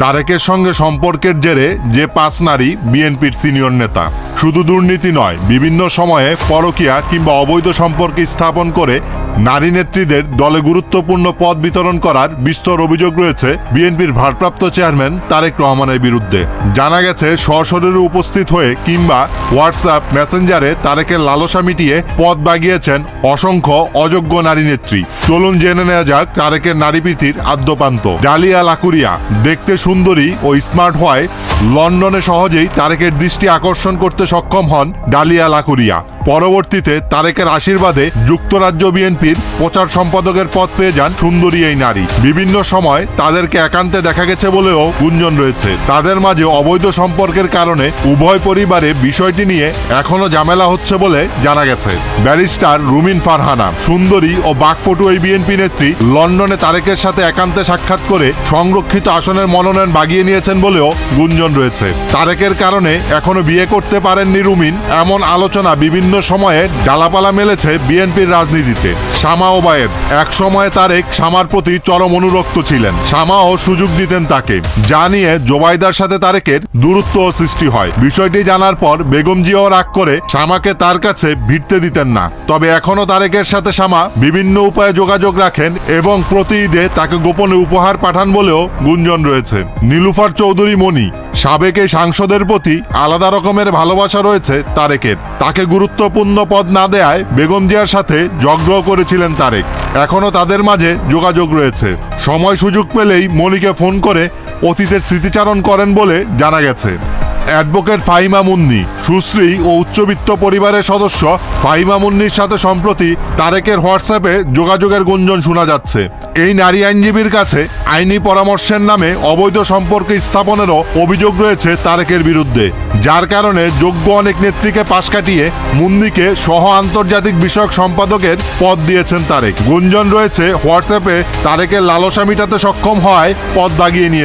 তারেকের সঙ্গে সম্পর্কের জেরে যে 5 নারী বিএনপির সিনিয়র নেতা। শুধু দুর্নীতি নয়, বিভিন্ন সময়ে পরকীয়া কিংবা অবৈধ সম্পর্ক স্থাপন করে নারী নেত্রীদের দলে গুরুত্বপূর্ণ পদ বিতরণ করার বিস্তর অভিযোগ রয়েছে বিএনপির ভারপ্রাপ্ত চেয়ারম্যান তারেক রহমানের বিরুদ্ধে। জানা গেছে, সশরীরে উপস্থিত হয়ে কিংবা হোয়াটসঅ্যাপ মেসেঞ্জারে তারেকের লালসা মিটিয়ে পদ বাগিয়েছেন অসংখ্য অযোগ্য নারী নেত্রী। চলুন জেনে নেওয়া যাক তারেকের নারীপ্রীতির আদ্যপান্ত। ডালিয়া লাকুরিয়া দেখতে সুন্দরী ও স্মার্ট হওয়ায় লন্ডনে সহজেই তারেকের দৃষ্টি আকর্ষণ করতে সক্ষম হন ডালিয়া লাকুরিয়া। পরবর্তীতে তারেকের আশীর্বাদে যুক্তরাজ্য বিএনপির প্রচার সম্পাদকের পদ পেয়ে যান সুন্দরী এই নারী। বিভিন্ন সময় তাদেরকে একান্তে দেখা গেছে বলেও গুঞ্জন রয়েছে। তাদের মাঝে অবৈধ সম্পর্কের কারণে উভয় পরিবারে বিষয়টি নিয়ে এখনো ঝামেলা হচ্ছে বলে জানা গেছে। ব্যারিস্টার রুমিন ফারহানা, সুন্দরী ও বাকপটু এই বিএনপি নেত্রী লন্ডনে তারেকের সাথে একান্তে সাক্ষাৎ করে সংরক্ষিত আসনের মনোনয়ন বাগিয়ে নিয়েছেন বলেও গুঞ্জন রয়েছে। তারেকের কারণে এখনো বিয়ে করতে পারেননি রুমিন, এমন আলোচনা বিভিন্ন সময়ে ডালাপালা মেলেছে বিএনপির রাজনীতিতে। শামা ওবায়েদ, এক সময়ে তারেক শামার প্রতি চরম অনুরক্ত ছিলেন। শামাও সুযোগ দিতেন তাকে, যা নিয়ে জোবাইদার সাথে তারেকের দূরত্ব সৃষ্টি হয়। বিষয়টি জানার পর বেগম জিয়াও রাগ করে শামাকে তার কাছে ভিড়তে দিতেন না। তবে এখনো তারেকের সাথে শামা বিভিন্ন উপায়ে যোগাযোগ রাখেন এবং প্রতি ঈদে তাকে গোপনে উপহার পাঠান বলেও গুঞ্জন রয়েছে। নীলুফার চৌধুরী মনি, সাবেক এই সাংসদের প্রতি আলাদা রকমের ভালোবাসা রয়েছে তারেকের। তাকে গুরুত্বপূর্ণ পদ না দেয়ায় বেগম জিয়ার সাথে ঝগড়াও করেছিলেন তারেক। এখনো তাদের মাঝে যোগাযোগ রয়েছে। সময় সুযোগ পেলেই মনিকে ফোন করে অতীতের স্মৃতিচারণ করেন বলে জানা গেছে। অ্যাডভোকেট ফাহিমা মুন্নি, সুশ্রী ও উচ্চবিত্ত পরিবারের সদস্য ফাহিমা মুন্নির সাথে সম্প্রতি তারেকের হোয়াটসঅ্যাপে যোগাযোগের গুঞ্জন শোনা যাচ্ছে। এই নারী আইনজীবীর কাছে আইনি পরামর্শের নামে অবৈধ সম্পর্ক স্থাপনেরও অভিযোগ রয়েছে তারেকের বিরুদ্ধে, যার কারণে যোগ্য অনেক নেত্রীকে পাশ কাটিয়ে মুন্নিকে সহ আন্তর্জাতিক বিষয়ক সম্পাদকের পদ দিয়েছেন তারেক। গুঞ্জন রয়েছে হোয়াটসঅ্যাপে তারেকের লালসা মিটাতে সক্ষম হওয়ায় পদ বাগিয়ে নিয়েছে।